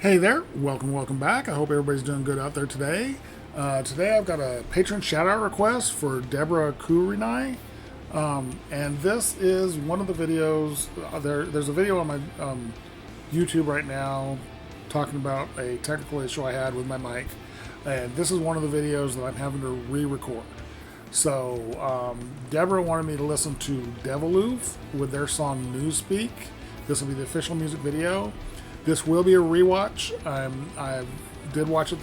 Hey there, welcome back. I hope everybody's doing good out there today. Today I've got a patron shout out request for Deborah Kurinai. And this is one of the videos, there's a video on my YouTube right now talking about a technical issue I had with my mic. And this is one of the videos that I'm having to re-record. So Deborah wanted me to listen to DEVILOOF with their song Newspeak. This will be the official music video. This will be a rewatch. I did watch it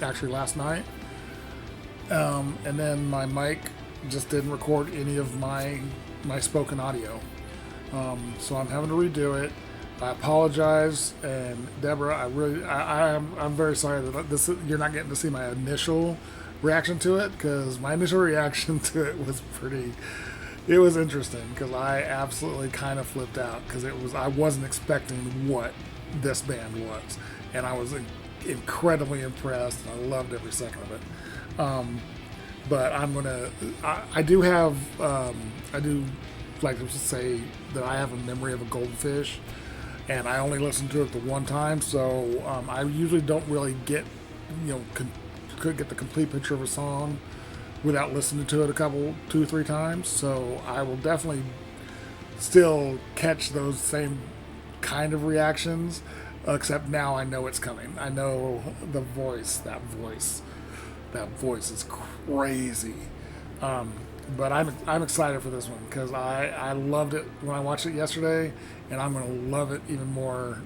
actually last night, and then my mic just didn't record any of my spoken audio, so I'm having to redo it. I apologize, and Deborah, I'm very sorry that you're not getting to see my initial reaction to it, because my initial reaction to it was it was interesting, because I absolutely kind of flipped out, because I wasn't expecting what this band was, and I was incredibly impressed, and I loved every second of it. But I do like to say that I have a memory of a goldfish, and I only listened to it the one time, so I usually don't really get the complete picture of a song without listening to it two or three times. So I will definitely still catch those same kind of reactions, except now I know it's coming. I know the voice, that voice is crazy. But I'm excited for this one, because I loved it when I watched it yesterday, and I'm going to love it even more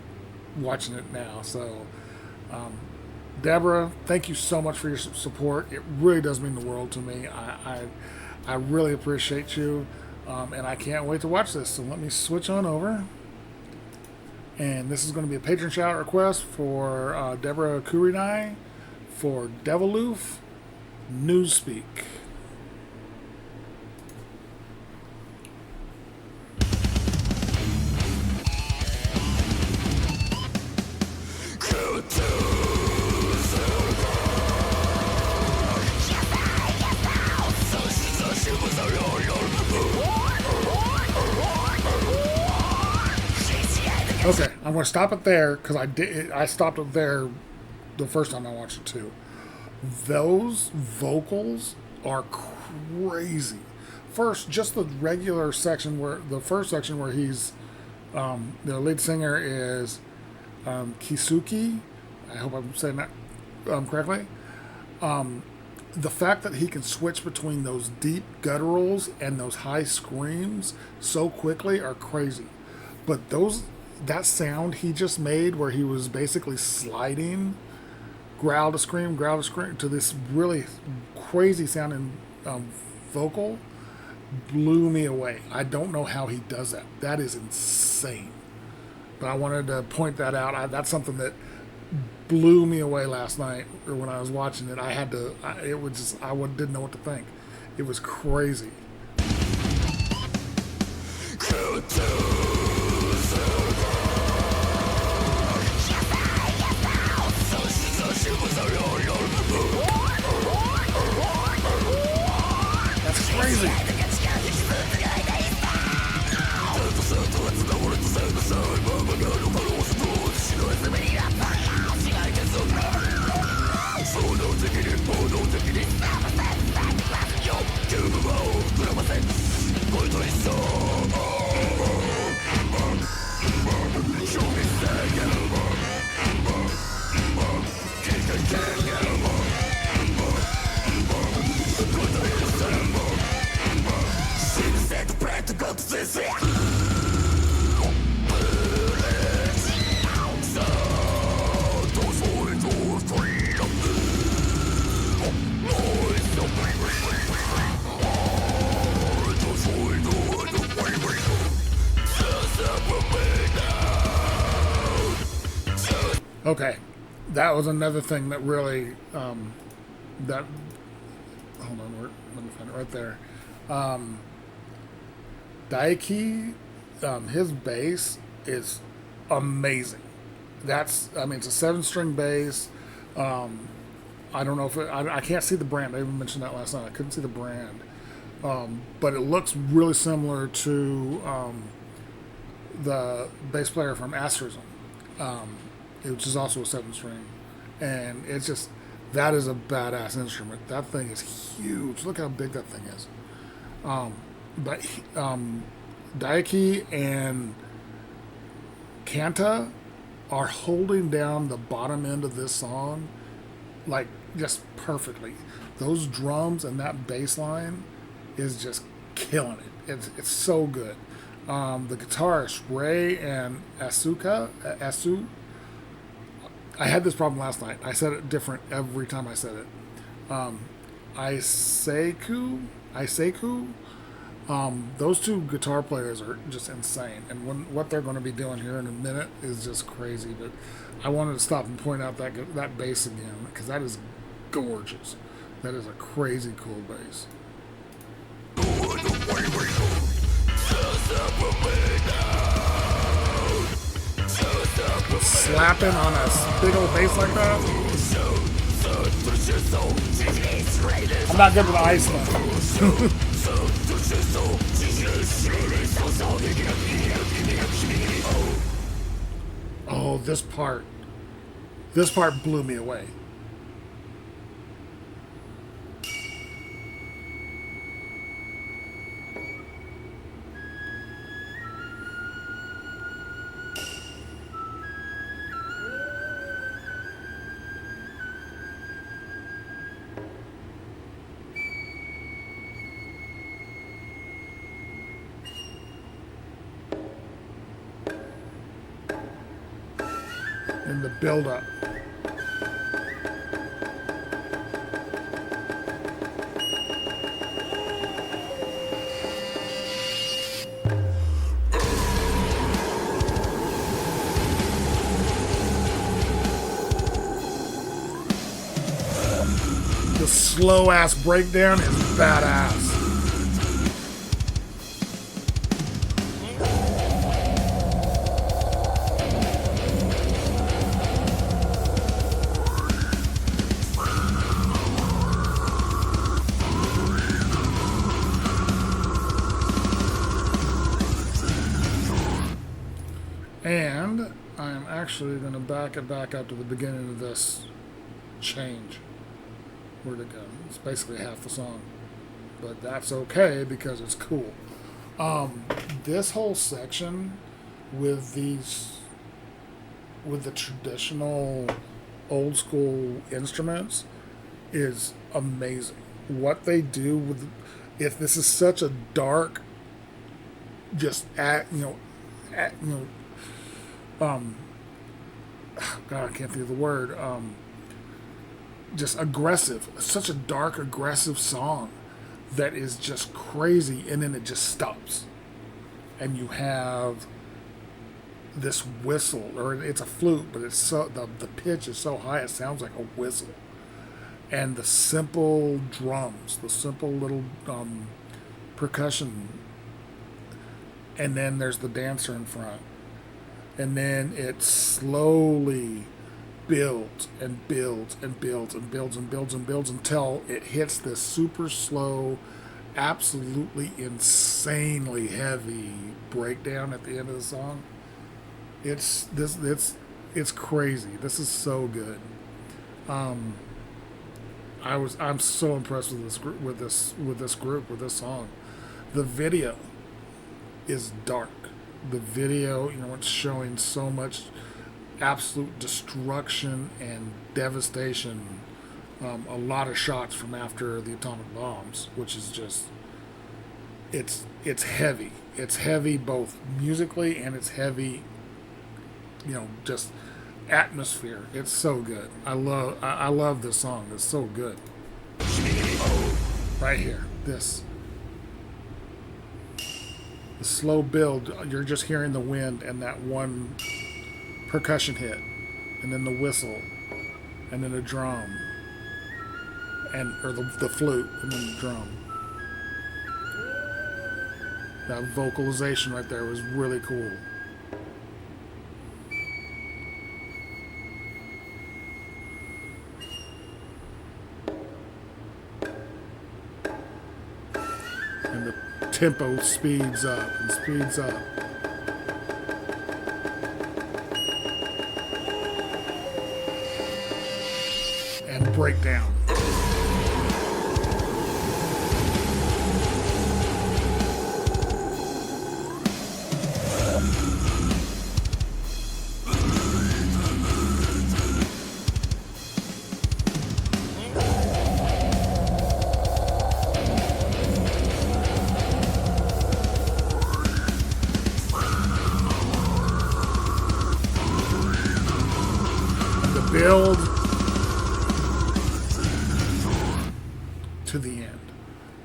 watching it now. So Deborah, thank you so much for your support. It really does mean the world to me. I really appreciate you, and I can't wait to watch this. So let me switch on over. And this is going to be a patron shout request for Deborah Kurinai for DEVILOOF Newspeak. Okay, I'm going to stop it there, because I stopped it there the first time I watched it too. Those vocals are crazy. First, just the regular section the first section where he's, the lead singer is Kisuki. I hope I'm saying that correctly. The fact that he can switch between those deep gutturals and those high screams so quickly are crazy. But that sound he just made, where he was basically sliding growl to scream to this really crazy sounding vocal, blew me away. I don't know how he does that. That is insane. But I wanted to point that out. That's something that blew me away last night, or when I was watching it. I didn't know what to think. It was crazy. That's crazy. Okay, that was another thing that really, hold on, let me find it right there. Daiki, his bass is amazing. It's a 7-string bass. I don't know if I can't see the brand. I even mentioned that last night. I couldn't see the brand. But it looks really similar to the bass player from Asterism. which is also a 7-string, and it's just that is a badass instrument. That thing is huge. Look how big that thing is. But Daiki and Kanta are holding down the bottom end of this song like just perfectly. Those drums and that bass line is just killing it. It's so good. The guitarists Ray and Asu. I had this problem last night. I said it different every time I said it. Iseku. Those two guitar players are just insane, and what they're going to be doing here in a minute is just crazy. But I wanted to stop and point out that bass again, because that is gorgeous. That is a crazy cool bass. Slapping on a big old bass like that. I'm not good with ice though. Oh, this part blew me away. In the build-up. The slow-ass breakdown is badass. And I'm actually going to back it back up to the beginning of this change. Where'd it go? It's basically half the song. But that's okay because it's cool. This whole section with the traditional old school instruments is amazing. What they do with, if this is such a dark, just God, I can't think of the word. Just aggressive. Such a dark, aggressive song that is just crazy, and then it just stops. And you have this whistle, or it's a flute, but it's so the pitch is so high it sounds like a whistle. And the simple drums, the simple little percussion, and then there's the dancer in front. And then it slowly builds and builds and builds and builds and builds and builds until it hits this super slow, absolutely insanely heavy breakdown at the end of the song. It's crazy. This is so good. I'm so impressed with this song. The video is dark. The video, it's showing so much absolute destruction and devastation. A lot of shots from after the atomic bombs, which is just, it's heavy. It's heavy both musically, and it's heavy, just atmosphere. It's so good. I love this song. It's so good. Right here, this. The slow build, you're just hearing the wind and that one percussion hit, and then the whistle, and then a drum, or the flute, and then the drum. That vocalization right there was really cool. And the tempo speeds up and speeds up. breakdown. Build to the end.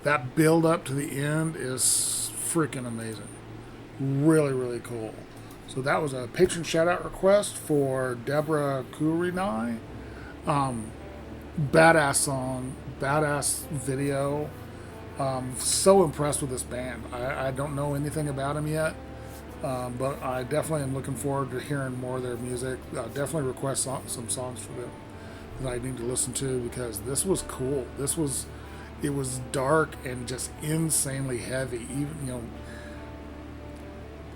That build up to the end is freaking amazing. Really, really cool. So that was a patron shout out request for Deborah Kurinai. Badass song, badass video. So impressed with this band. I don't know anything about them yet. But I definitely am looking forward to hearing more of their music. Definitely request some songs for them that I need to listen to, because this was cool. It was dark and just insanely heavy. Even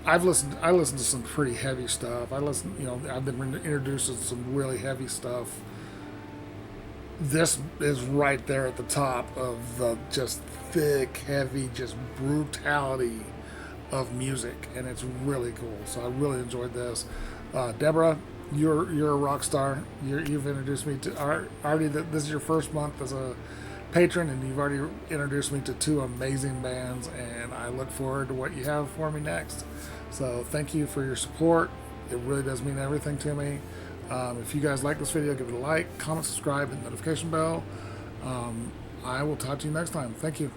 I listened to some pretty heavy stuff. I've been introduced to some really heavy stuff. This is right there at the top of the just thick, heavy, just brutality of music, and it's really cool. So I really enjoyed this. Deborah, you're a rock star. You've introduced me to already. This is your first month as a patron, and you've already introduced me to two amazing bands, and I look forward to what you have for me next. So thank you for your support. It really does mean everything to me. If you guys like this video, give it a like, comment, subscribe, hit the notification bell. I will talk to you next time. Thank you.